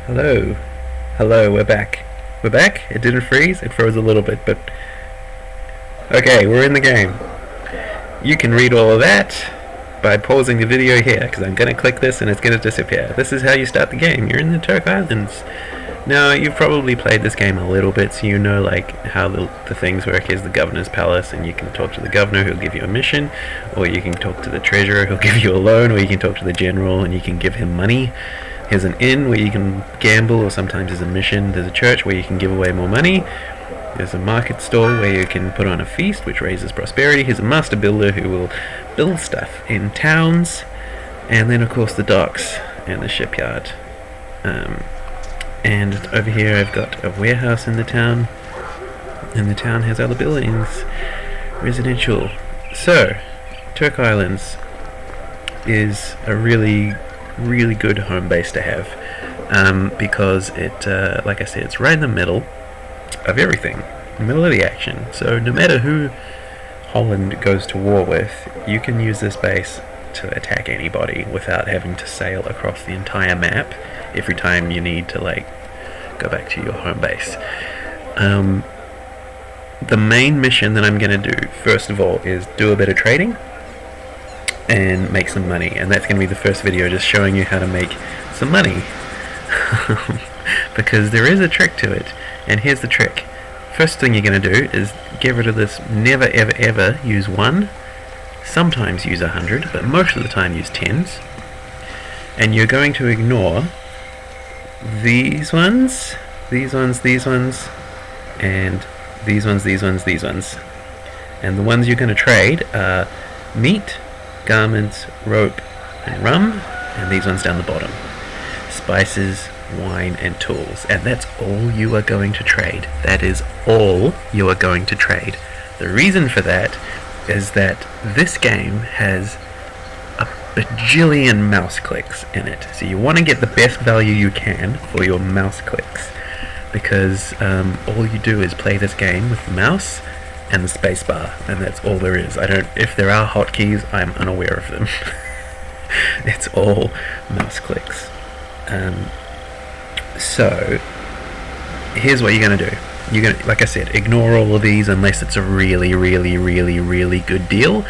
Hello. Hello, we're back. We're back? It didn't freeze? It froze a little bit, but... Okay, we're in the game. You can read all of that by pausing the video here, because I'm going to click this and it's going to disappear. This is how you start the game. You're in the Turk Islands. Now, you've probably played this game a little bit, so you know like how the things work. Here's the governor's palace, and you can talk to the governor who'll give you a mission, or you can talk to the treasurer who'll give you a loan, or you can talk to the general and you can give him money. Here's an inn where you can gamble, or sometimes there's a mission. There's a church where you can give away more money. There's a market store where you can put on a feast, which raises prosperity. Here's a master builder who will build stuff in towns. And then, of course, the docks and the shipyard. And over here I've got a warehouse in the town. And the town has other buildings. Residential. So, Turk Islands is a really good home base to have. Because it, like I said, it's right in the middle of everything, in the middle of the action. So no matter who Holland goes to war with, you can use this base to attack anybody without having to sail across the entire map every time you need to like go back to your home base. The main mission that I'm going to do first of all is do a bit of trading and make some money, and that's going to be the first video, just showing you how to make some money. Because there is a trick to it, and here's the trick. First thing you're going to do is get rid of this never ever ever use 1, sometimes use 100, but most of the time use 10s, and you're going to ignore these ones, these ones, these ones, and these ones, these ones, these ones. And the ones you're going to trade are meat, garments, rope, and rum, and these ones down the bottom. Spices, wine, and tools. And that's all you are going to trade. That is all you are going to trade. The reason for that is that this game has a bajillion mouse clicks in it. So you want to get the best value you can for your mouse clicks. Because all you do is play this game with the mouse and the spacebar, and that's all there is. If there are hotkeys, I'm unaware of them. It's all mouse clicks. So here's what you're going to do. You're going to, like I said, ignore all of these unless it's a really good deal.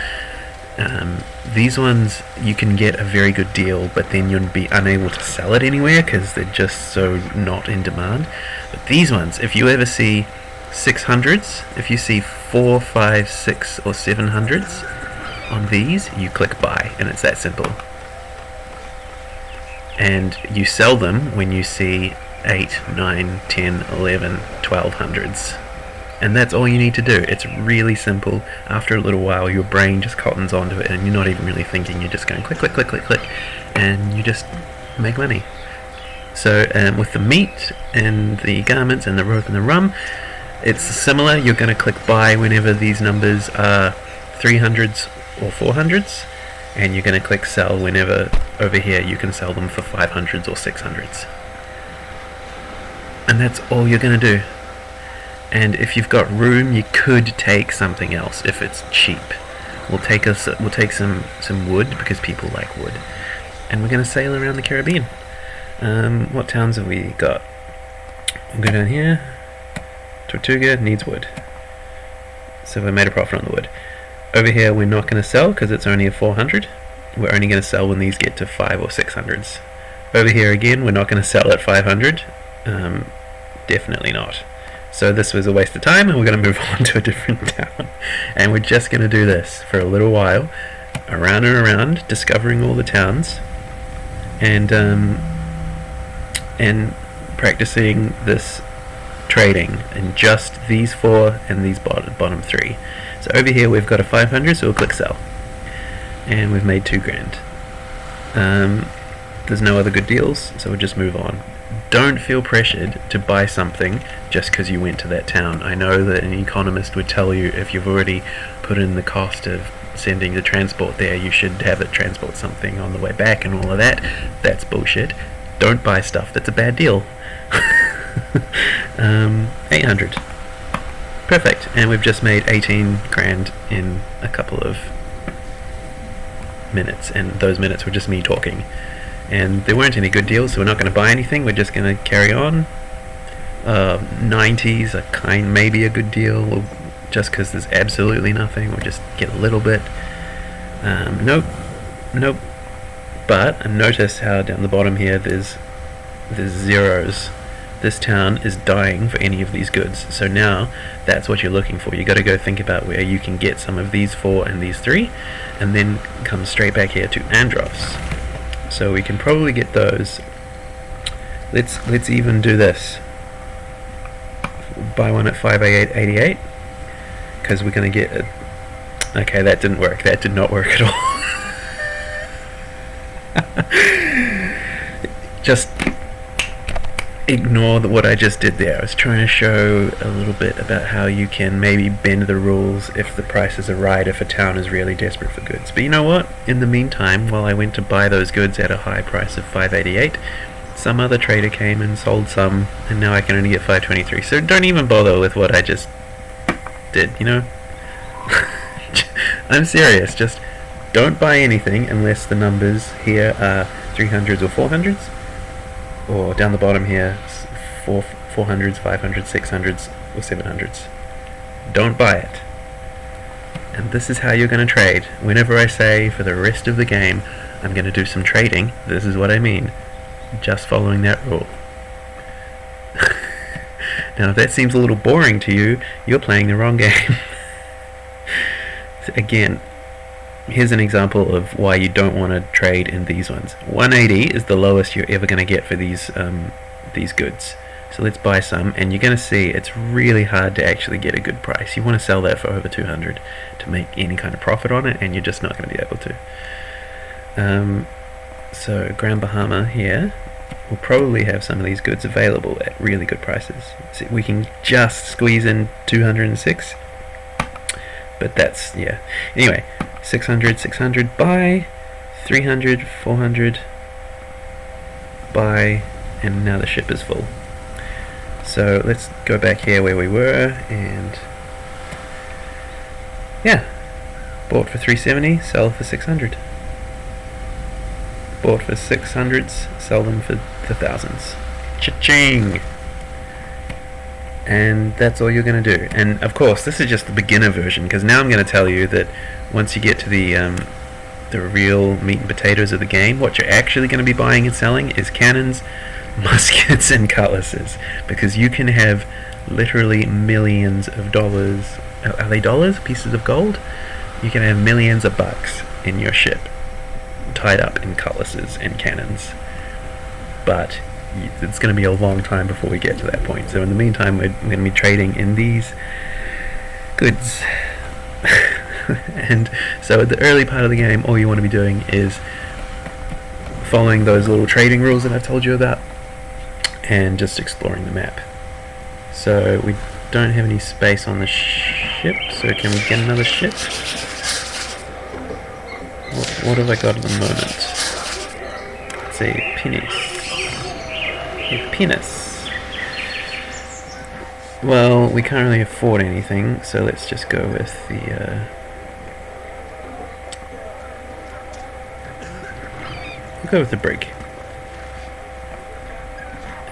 These ones you can get a very good deal, but then you'll be unable to sell it anywhere because they're just so not in demand. But these ones, if you ever see 600s, if you see 4, 5, 6 or 700s on these, you click buy, and it's that simple. And you sell them when you see 8, 9, 10, 11, 1200s. And that's all you need to do. It's really simple. After a little while, your brain just cottons onto it, and you're not even really thinking. You're just going click, click, click, click, click, and you just make money. So with the meat and the garments and the rope and the rum, it's similar. You're going to click buy whenever these numbers are 300s or 400s, and you're going to click sell whenever over here you can sell them for 500s or 600s. And that's all you're going to do. And if you've got room, you could take something else if it's cheap. We'll take some wood, because people like wood, and we're going to sail around the Caribbean. What towns have we got? We'll go down here. Tortuga needs wood, so we made a profit on the wood. Over here we're not going to sell because it's only a 400. We're only going to sell when these get to 5 or 600s. Over here again, we're not going to sell at 500. Definitely not. So this was a waste of time, and we're going to move on to a different town. And we're just going to do this for a little while, around and around, discovering all the towns, and practicing this trading in just these 4 and these bottom 3. So over here we've got a 500, so we'll click sell, and we've made 2 grand. There's no other good deals, so we'll just move on. Don't feel pressured to buy something just because you went to that town. I know that an economist would tell you if you've already put in the cost of sending the transport there, you should have it transport something on the way back and all of that. That's bullshit. Don't buy stuff that's a bad deal. 800. Perfect. And we've just made 18 grand in a couple of minutes, and those minutes were just me talking. and there weren't any good deals, so we're not going to buy anything. We're just going to carry on. 90s are maybe a good deal. We'll, just because there's absolutely nothing, we'll just get a little bit. Nope. But notice how down the bottom here there's zeros. This town is dying for any of these goods. So now that's what you're looking for. You got to go think about where you can get some of these 4 and these 3, and then come straight back here to Andros. So we can probably get those. Let's even do this. Buy one at 588.88, because we're going to get a... Okay, that didn't work. That did not work at all. Just ignore what I just did there. I was trying to show a little bit about how you can maybe bend the rules if the prices are right, if a town is really desperate for goods. But you know what? In the meantime, while I went to buy those goods at a high price of 588, some other trader came and sold some, and now I can only get 523. So don't even bother with what I just did, you know? I'm serious. Just don't buy anything unless the numbers here are 300s or 400s, or down the bottom here 400s, 500s, 600s, or 700s. Don't buy it. And this is how you're going to trade. Whenever I say for the rest of the game I'm going to do some trading, this is what I mean. Just following that rule. Now if that seems a little boring to you, you're playing the wrong game. So again, here's an example of why you don't want to trade in these ones. 180 is the lowest you're ever going to get for these goods. So let's buy some, and you're going to see it's really hard to actually get a good price. You want to sell that for over 200 to make any kind of profit on it, and you're just not going to be able to. So Grand Bahama here will probably have some of these goods available at really good prices. So we can just squeeze in 206, but that's, yeah. Anyway, 600, buy, 300, 400, buy, and now the ship is full. So let's go back here where we were, and yeah, bought for 370, sell for 600. Bought for 600s, sell them for the thousands. Cha-ching! And that's all you're going to do. And of course, this is just the beginner version, because now I'm going to tell you that once you get to the real meat and potatoes of the game, what you're actually going to be buying and selling is cannons, muskets, and cutlasses, because you can have literally millions of dollars. Are they dollars? Pieces of gold? You can have millions of bucks in your ship, tied up in cutlasses and cannons. But it's going to be a long time before we get to that point. So in the meantime, we're going to be trading in these goods. And so at the early part of the game, all you want to be doing is following those little trading rules that I've told you about, and just exploring the map. So we don't have any space on the ship, so can we get another ship? What have I got at the moment? It's a penis. A penis. Well, we can't really afford anything, so let's just go with the... we'll go with the brig.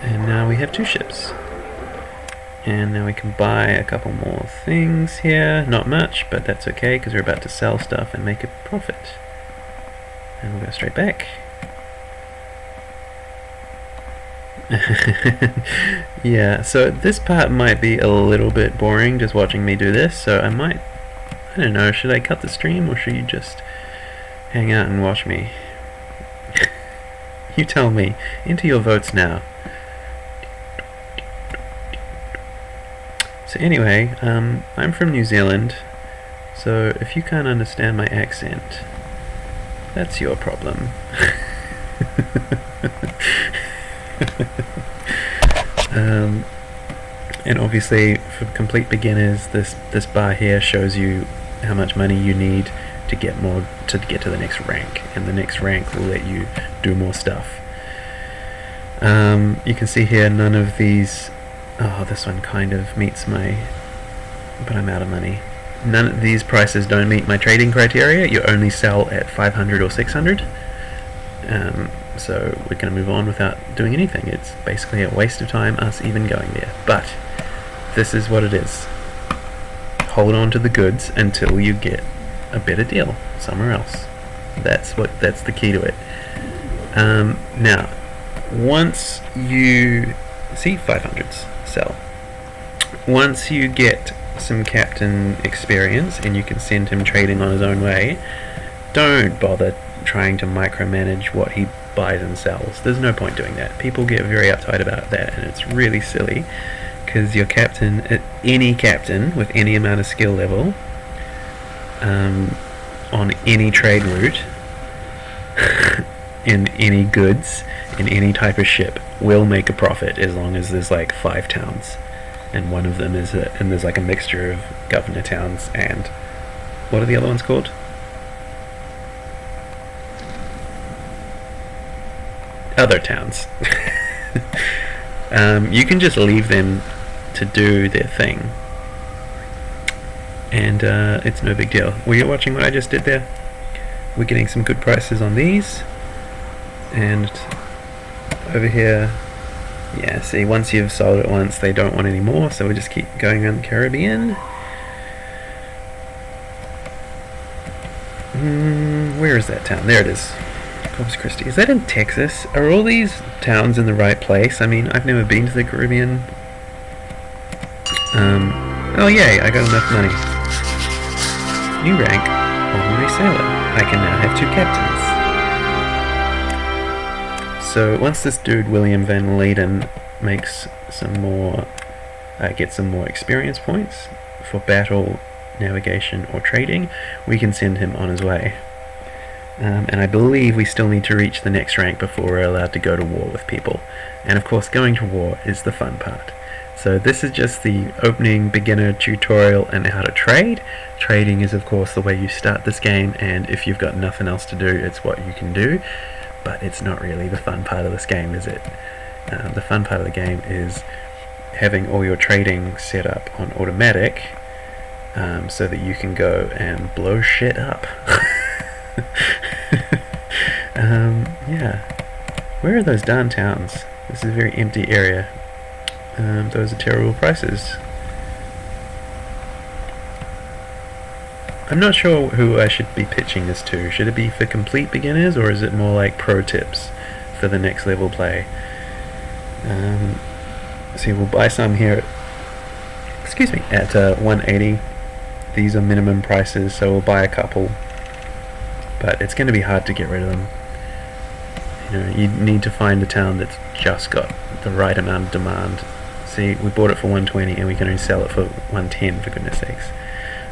And now we have 2 ships. And now we can buy a couple more things here. Not much, but that's okay, because we're about to sell stuff and make a profit. And we'll go straight back. Yeah, so this part might be a little bit boring, just watching me do this, so I don't know, should I cut the stream, or should you just hang out and watch me? You tell me. Enter your votes now. So anyway, I'm from New Zealand, so if you can't understand my accent, that's your problem. And obviously, for complete beginners, this bar here shows you how much money you need to get to the next rank, and the next rank will let you do more stuff. You can see here none of these. Oh, this one kind of meets my, but I'm out of money. None of these prices don't meet my trading criteria. You only sell at 500 or 600. So we're going to move on without doing anything. It's basically a waste of time us even going there. But this is what it is. Hold on to the goods until you get a better deal somewhere else. That's the key to it. Now, once you see 500s sell, once you get some captain experience and you can send him trading on his own way, don't bother trying to micromanage what he buys and sells. There's no point doing that. People get very uptight about that, and it's really silly, because your captain, any captain with any amount of skill level, on any trade route, in any goods, in any type of ship, will make a profit as long as there's like 5 towns, and one of them is and there's like a mixture of governor towns and what are the other ones called? Other towns. You can just leave them to do their thing, and it's no big deal. Were you watching what I just did there? We're getting some good prices on these, and over here, yeah, see, once you've sold it once, they don't want any more, so we just keep going around the Caribbean. Where is that town? There it is. Corpus Christi. Is that in Texas? Are all these towns in the right place? I mean, I've never been to the Caribbean. Oh yay, I got enough money. New rank, ordinary sailor. I can now have 2 captains. So once this dude William Van Leyden makes some more, gets some more experience points for battle, navigation or trading, we can send him on his way. And I believe we still need to reach the next rank before we're allowed to go to war with people. And of course going to war is the fun part. So this is just the opening beginner tutorial on how to trade. Trading is of course the way you start this game, and if you've got nothing else to do, it's what you can do. But it's not really the fun part of this game, is it? The fun part of the game is having all your trading set up on automatic, so that you can go and blow shit up. Yeah. Where are those darn towns? This is a very empty area. Those are terrible prices. I'm not sure who I should be pitching this to. Should it be for complete beginners, or is it more like pro tips for the next level play? See, we'll buy some here at 180. These are minimum prices, so we'll buy a couple, but it's going to be hard to get rid of them. You know, you need to find a town that's just got the right amount of demand. See, we bought it for 120 and we can only sell it for 110, for goodness sakes.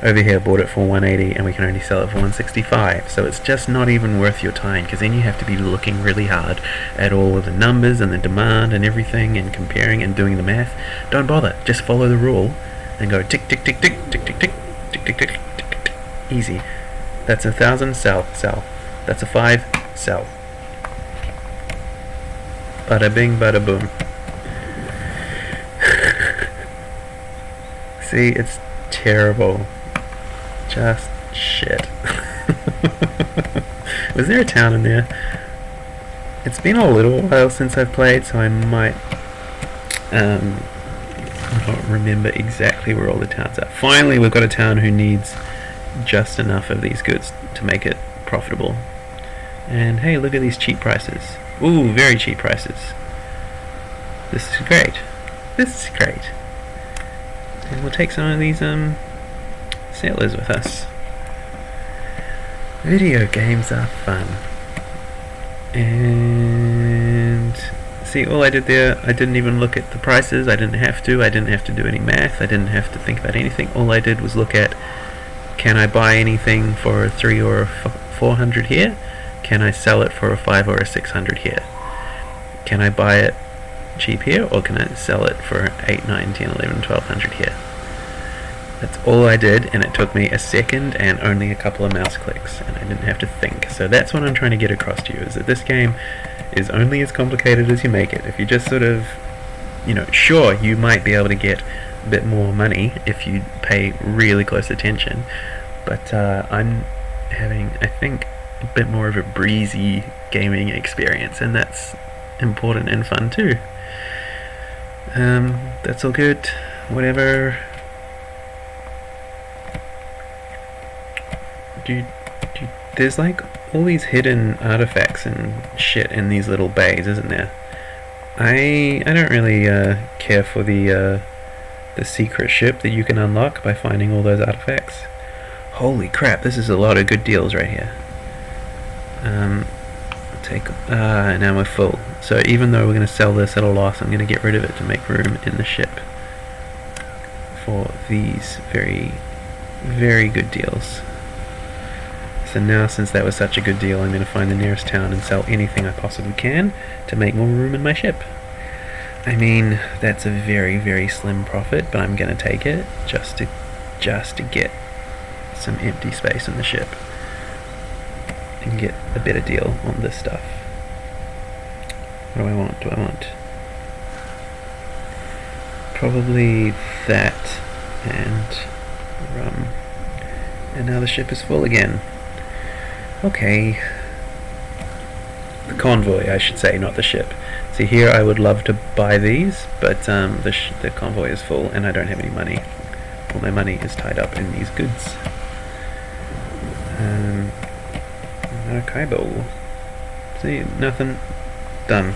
Over here, bought it for 180 and we can only sell it for 165. So it's just not even worth your time, because then you have to be looking really hard at all of the numbers and the demand and everything, and comparing and doing the math. Don't bother. Just follow the rule and go tick tick tick tick tick tick tick tick tick tick tick tick. Easy. That's 1,000. Sell. Sell. That's a 5. Sell. Bada bing, bada boom. See, it's terrible. Just shit. Was there a town in there? It's been a little while since I've played, so I might not remember exactly where all the towns are. Finally, we've got a town who needs just enough of these goods to make it profitable. And hey, look at these cheap prices. Ooh, very cheap prices. This is great. This is great. And we'll take some of these sailors with us. Video games are fun. And see, all I did there, I didn't even look at the prices. I didn't have to do any math. I didn't have to think about anything. All I did was look at, can I buy anything for a 3 or a 400 here? Can I sell it for a 5 or a 600 here? Can I buy it cheap here, or can I sell it for 8, 9, 10, 11, 1200 here? That's all I did, and it took me a second and only a couple of mouse clicks, and I didn't have to think. So that's what I'm trying to get across to you, is that this game is only as complicated as you make it. If you just sort of, you know, sure, you might be able to get a bit more money if you pay really close attention, but I'm having, I think, a bit more of a breezy gaming experience, and that's important and fun too. That's all good. Whatever. There's like all these hidden artifacts and shit in these little bays, isn't there? I don't really care for the secret ship that you can unlock by finding all those artifacts. Holy crap, this is a lot of good deals right here. Now we're full. So even though we're going to sell this at a loss, I'm going to get rid of it to make room in the ship for these very, very good deals. So now, since that was such a good deal, I'm going to find the nearest town and sell anything I possibly can to make more room in my ship. I mean, that's a very, very slim profit, but I'm going to take it just to get some empty space in the ship and get a better deal on this stuff. What do I want? Probably that and rum. And now the ship is full again. Okay. The convoy, I should say, not the ship. See, here I would love to buy these, but the convoy is full and I don't have any money. All my money is tied up in these goods. Archival. See, nothing. Done.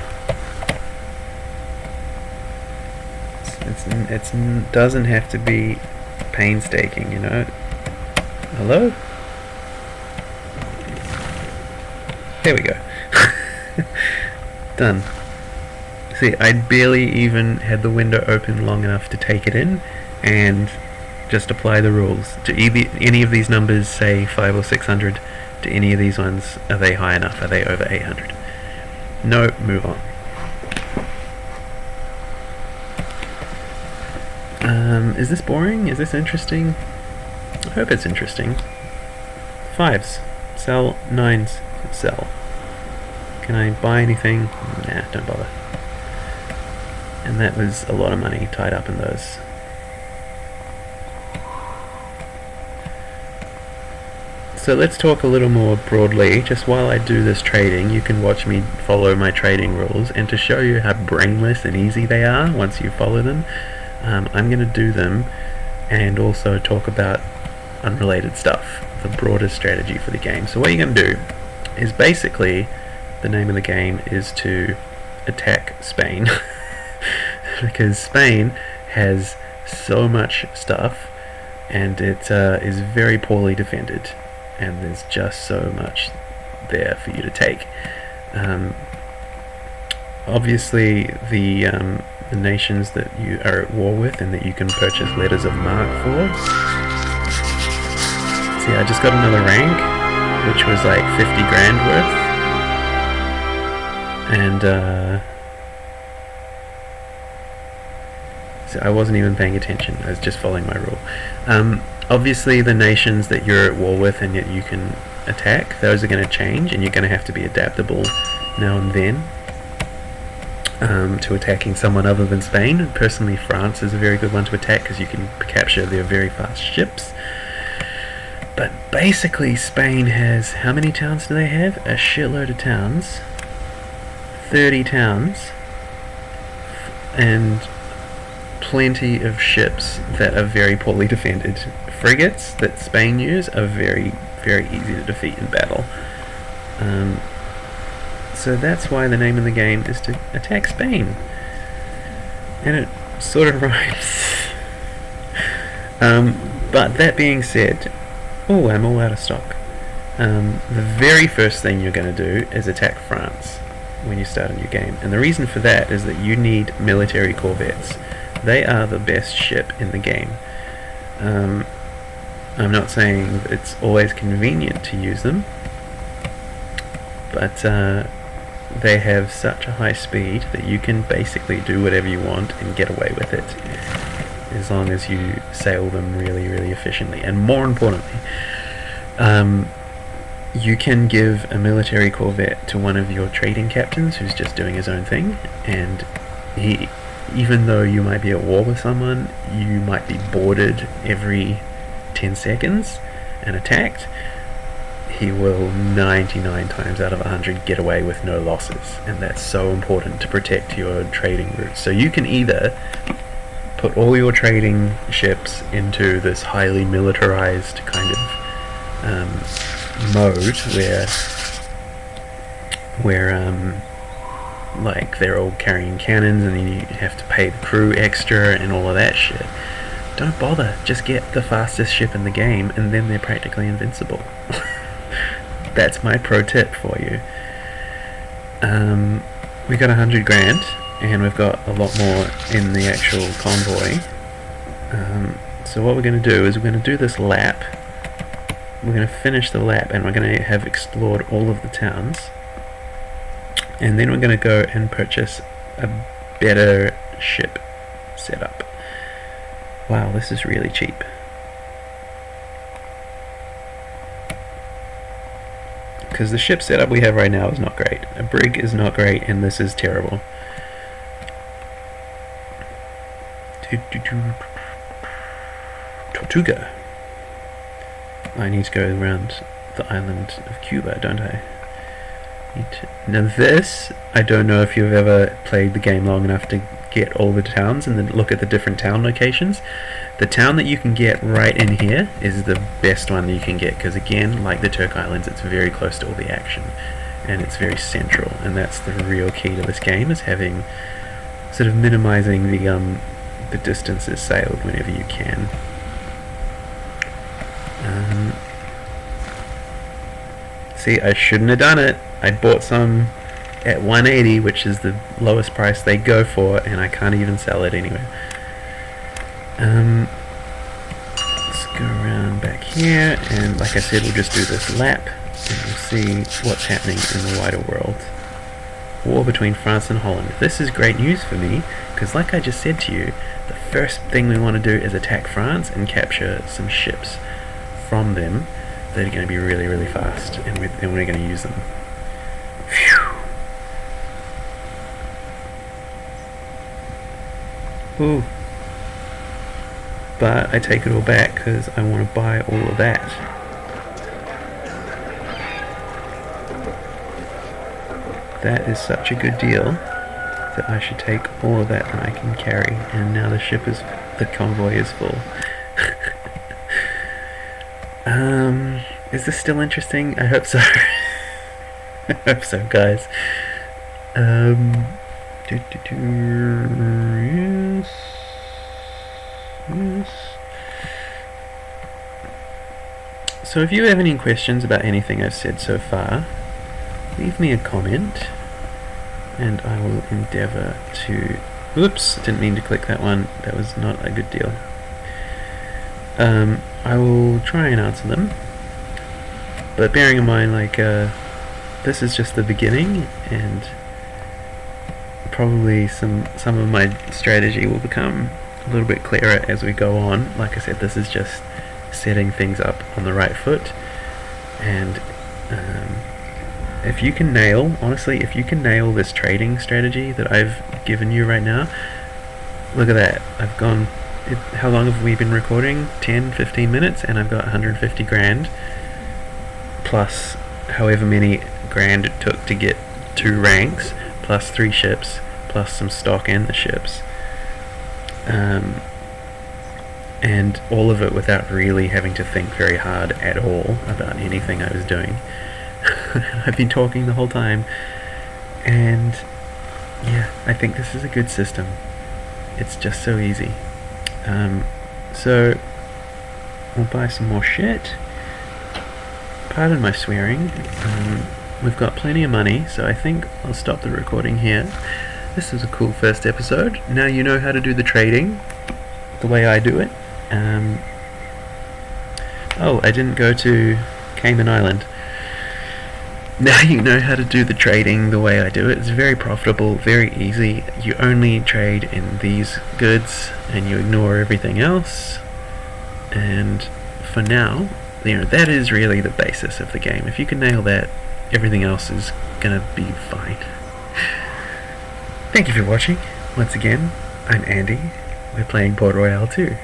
It doesn't have to be painstaking, you know. Hello? There we go. Done. See, I barely even had the window open long enough to take it in, and just apply the rules. To any of these numbers, say 500 or 600, to any of these ones, are they high enough? Are they over 800? No, move on. Is this boring? Is this interesting? I hope it's interesting. 5s. Sell. 9s. Sell. Can I buy anything? Nah, don't bother. And that was a lot of money tied up in those. So let's talk a little more broadly. Just while I do this trading, you can watch me follow my trading rules, and to show you how brainless and easy they are once you follow them, I'm going to do them and also talk about unrelated stuff, the broader strategy for the game. So what you're going to do is basically, the name of the game is to attack Spain because Spain has so much stuff and it is very poorly defended, and there's just so much there for you to take. Obviously the nations that you are at war with and that you can purchase letters of marque for. See, I just got another rank, which was like 50 grand worth, and so I wasn't even paying attention, I was just following my rule. Obviously the nations that you're at war with and that you can attack, those are going to change, and you're going to have to be adaptable now and then to attacking someone other than Spain. Personally, France is a very good one to attack because you can capture their very fast ships. But basically Spain has, how many towns do they have? A shitload of towns. 30 towns. And plenty of ships that are very poorly defended. Frigates that Spain use are very, very easy to defeat in battle. So that's why the name of the game is to attack Spain. And it sort of rhymes. But that being said, oh, I'm all out of stock. The very first thing you're going to do is attack France when you start a new game. And the reason for that is that you need military corvettes. They are the best ship in the game. I'm not saying it's always convenient to use them, but they have such a high speed that you can basically do whatever you want and get away with it, as long as you sail them really, really efficiently. And more importantly, you can give a military corvette to one of your trading captains who's just doing his own thing, and he, even though you might be at war with someone, you might be boarded every 10 seconds and attacked, he will 99 times out of 100 get away with no losses, and that's so important to protect your trading routes. So you can either put all your trading ships into this highly militarized kind of mode where like they're all carrying cannons and then you have to pay the crew extra and all of that shit. Don't bother, just get the fastest ship in the game and then they're practically invincible. That's my pro tip for you. We got 100 grand and we've got a lot more in the actual convoy. So what we're going to do is we're going to do this lap. We're going to finish the lap and we're going to have explored all of the towns. And then we're going to go and purchase a better ship setup. Wow, this is really cheap. Because the ship setup we have right now is not great. A brig is not great, and this is terrible. Tortuga. I need to go around the island of Cuba, don't I? Now this, I don't know if you've ever played the game long enough to get all the towns and then look at the different town locations. The town that you can get right in here is the best one that you can get, because again, like the Turk Islands, it's very close to all the action and it's very central, and that's the real key to this game, is having sort of minimizing the distances sailed whenever you can. See, I shouldn't have done it. I bought some at 180, which is the lowest price they go for, and I can't even sell it anywhere. Let's go around back here, and like I said, we'll just do this lap, and we'll see what's happening in the wider world. War between France and Holland. This is great news for me, because like I just said to you, the first thing we want to do is attack France and capture some ships from them that are going to be really, really fast, and we're going to use them. Phew. Ooh. But I take it all back because I want to buy all of that. That is such a good deal that I should take all of that and I can carry, and now the convoy is full. Is this still interesting? I hope so. I hope so, guys. Yes. So if you have any questions about anything I've said so far, leave me a comment and I will endeavour to... Oops, didn't mean to click that one. That was not a good deal. I will try and answer them, but bearing in mind, like, this is just the beginning, and probably some of my strategy will become a little bit clearer as we go on. Like I said, this is just setting things up on the right foot, and if you can nail, honestly, if you can nail this trading strategy that I've given you right now, look at that, I've gone... how long have we been recording? 10-15 minutes, and I've got 150 grand plus however many grand it took to get 2 ranks, plus 3 ships, plus some stock and the ships, and all of it without really having to think very hard at all about anything I was doing. I've been talking the whole time, and yeah, I think this is a good system. It's just so easy. So we'll buy some more shit. Pardon my swearing. We've got plenty of money, so I think I'll stop the recording here. This was a cool first episode. Now you know how to do the trading the way I do it. Oh, I didn't go to Cayman Island. Now you know how to do the trading the way I do it. It's very profitable, very easy. You only trade in these goods and you ignore everything else. And for now, you know, that is really the basis of the game. If you can nail that, everything else is gonna be fine. Thank you for watching. Once again, I'm Andy. We're playing Port Royale 2.